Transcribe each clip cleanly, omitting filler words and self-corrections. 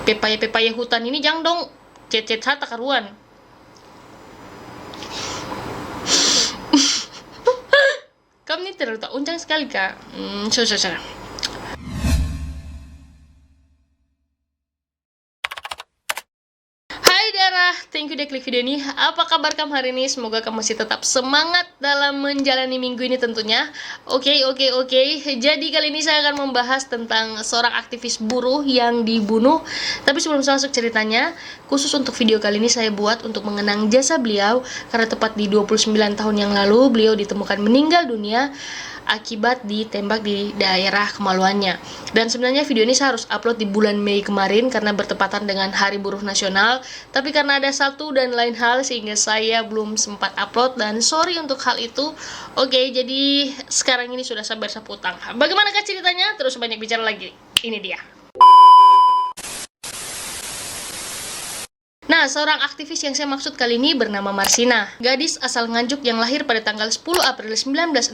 pepaya hutan ini jangan dong cet hata karuan. Kamu ini terlalu tak uncang sekali kak. Susah. Thank you udah klik video ini. Apa kabar kamu hari ini? Semoga kamu masih tetap semangat dalam menjalani minggu ini tentunya. Oke. Jadi kali ini saya akan membahas tentang seorang aktivis buruh yang dibunuh. Tapi sebelum saya masuk ceritanya, khusus untuk video kali ini saya buat untuk mengenang jasa beliau. Karena tepat di 29 tahun yang lalu beliau ditemukan meninggal dunia akibat ditembak di daerah kemaluannya. Dan sebenarnya video ini saya harus upload di bulan Mei kemarin karena bertepatan dengan Hari Buruh Nasional. Tapi karena ada satu dan lain hal sehingga saya belum sempat upload dan sorry untuk hal itu. Oke, jadi sekarang ini sudah sabar sapu utang. Bagaimanakah ceritanya? Terus banyak bicara lagi. Ini dia. Nah, seorang aktivis yang saya maksud kali ini bernama Marsina. Gadis asal Nganjuk yang lahir pada tanggal 10 April 1969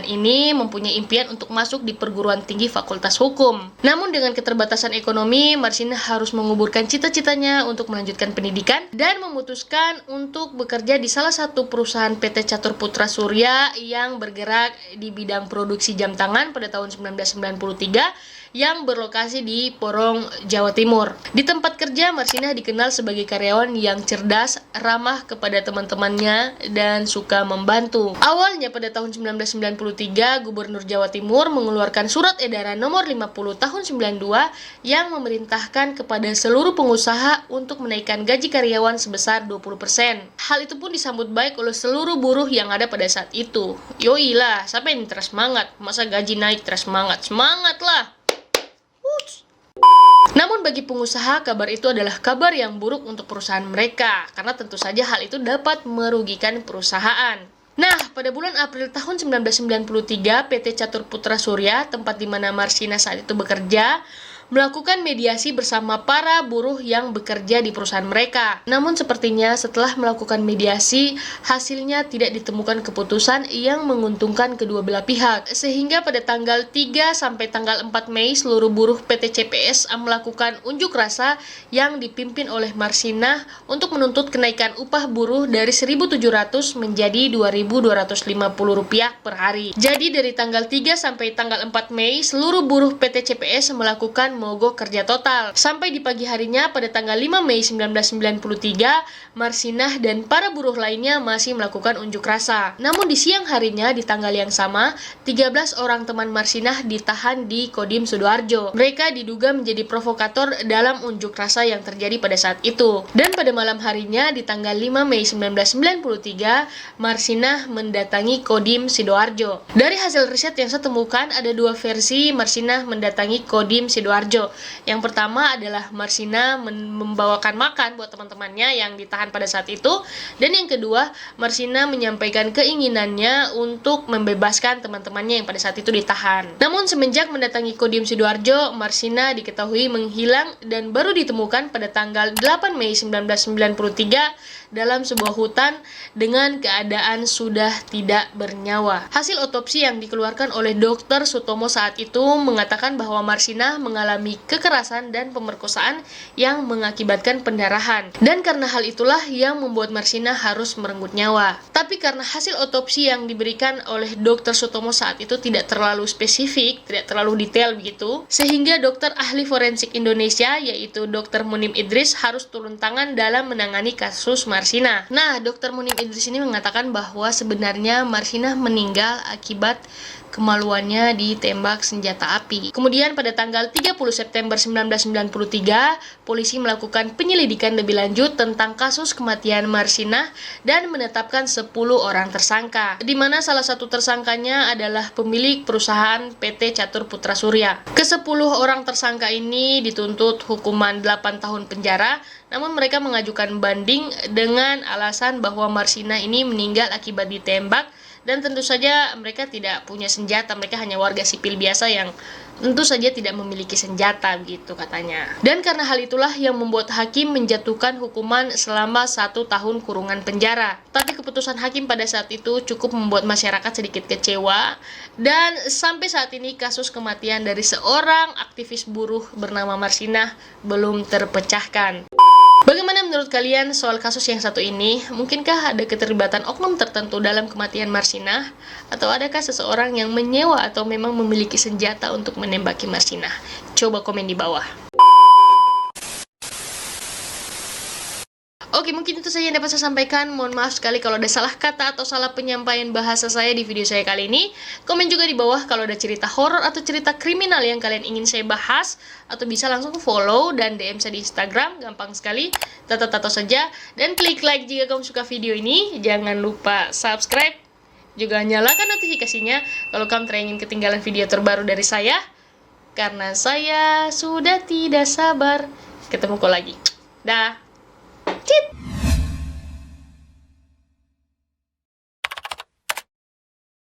ini mempunyai impian untuk masuk di perguruan tinggi Fakultas Hukum. Namun dengan keterbatasan ekonomi, Marsina harus menguburkan cita-citanya untuk melanjutkan pendidikan dan memutuskan untuk bekerja di salah satu perusahaan PT Catur Putra Surya yang bergerak di bidang produksi jam tangan pada tahun 1993 yang berlokasi di Porong, Jawa Timur. Di tempat kerja, Marsina dikenal sebagai karyawan yang cerdas, ramah kepada teman-temannya, dan suka membantu. Awalnya pada tahun 1993, Gubernur Jawa Timur mengeluarkan surat edaran nomor 50 tahun 92 yang memerintahkan kepada seluruh pengusaha untuk menaikkan gaji karyawan sebesar 20%. Hal itu pun disambut baik oleh seluruh buruh yang ada pada saat itu. Yoi lah, siapa yang terus semangat? Masa gaji naik terus semangat? Semangat lah! Namun bagi pengusaha, kabar itu adalah kabar yang buruk untuk perusahaan mereka, karena tentu saja hal itu dapat merugikan perusahaan. Nah, pada bulan April tahun 1993, PT Catur Putra Surya, tempat di mana Marsina saat itu bekerja, melakukan mediasi bersama para buruh yang bekerja di perusahaan mereka. Namun sepertinya setelah melakukan mediasi, hasilnya tidak ditemukan keputusan yang menguntungkan kedua belah pihak. Sehingga pada tanggal 3 sampai tanggal 4 Mei, seluruh buruh PT CPS melakukan unjuk rasa yang dipimpin oleh Marsina untuk menuntut kenaikan upah buruh dari 1.700 menjadi Rp2.250 per hari. Jadi dari tanggal 3 sampai tanggal 4 Mei, seluruh buruh PT CPS melakukan mogok kerja total. Sampai di pagi harinya pada tanggal 5 Mei 1993, Marsinah dan para buruh lainnya masih melakukan unjuk rasa. Namun di siang harinya di tanggal yang sama, 13 orang teman Marsinah ditahan di Kodim Sidoarjo. Mereka diduga menjadi provokator dalam unjuk rasa yang terjadi pada saat itu. Dan pada malam harinya di tanggal 5 Mei 1993, Marsinah mendatangi Kodim Sidoarjo. Dari hasil riset yang saya temukan, ada dua versi Marsinah mendatangi Kodim Sidoarjo. Yang pertama adalah Marsina membawakan makan buat teman-temannya yang ditahan pada saat itu, dan yang kedua Marsina menyampaikan keinginannya untuk membebaskan teman-temannya yang pada saat itu ditahan. Namun semenjak mendatangi Kodim Sidoarjo, Marsina diketahui menghilang dan baru ditemukan pada tanggal 8 Mei 1993 dalam sebuah hutan dengan keadaan sudah tidak bernyawa. Hasil otopsi yang dikeluarkan oleh Dr. Sutomo saat itu mengatakan bahwa Marsina mengalami kekerasan dan pemerkosaan yang mengakibatkan pendarahan. Dan karena hal itulah yang membuat Marsina harus merenggut nyawa. Tapi karena hasil otopsi yang diberikan oleh Dr. Sutomo saat itu tidak terlalu spesifik, tidak terlalu detail begitu, sehingga dokter ahli forensik Indonesia yaitu Dr. Munim Idris harus turun tangan dalam menangani kasus Marsina. Nah, Dr. Munim Idris ini mengatakan bahwa sebenarnya Marsina meninggal akibat kemaluannya ditembak senjata api. Kemudian pada tanggal 30 September 1993, polisi melakukan penyelidikan lebih lanjut tentang kasus kematian Marsina dan menetapkan 10 orang tersangka, di mana salah satu tersangkanya adalah pemilik perusahaan PT Catur Putra Surya. Ke-10 orang tersangka ini dituntut hukuman 8 tahun penjara, namun mereka mengajukan banding dengan alasan bahwa Marsina ini meninggal akibat ditembak. Dan tentu saja mereka tidak punya senjata, mereka hanya warga sipil biasa yang tentu saja tidak memiliki senjata gitu katanya. Dan karena hal itulah yang membuat hakim menjatuhkan hukuman selama 1 tahun kurungan penjara. Tapi keputusan hakim pada saat itu cukup membuat masyarakat sedikit kecewa, dan sampai saat ini kasus kematian dari seorang aktivis buruh bernama Marsinah belum terpecahkan. Bagaimana menurut kalian soal kasus yang satu ini? Mungkinkah ada keterlibatan oknum tertentu dalam kematian Marsinah? Atau adakah seseorang yang menyewa atau memang memiliki senjata untuk menembaki Marsinah? Coba komen di bawah. Oke, mungkin itu saja yang dapat saya sampaikan. Mohon maaf sekali kalau ada salah kata atau salah penyampaian bahasa saya di video saya kali ini. Komen juga di bawah kalau ada cerita horor atau cerita kriminal yang kalian ingin saya bahas. Atau bisa langsung follow dan DM saya di Instagram, gampang sekali. Tato-tato saja. Dan klik like jika kamu suka video ini. Jangan lupa subscribe. Juga nyalakan notifikasinya kalau kamu ingin ketinggalan video terbaru dari saya. Karena saya sudah tidak sabar ketemu kau lagi. Dah.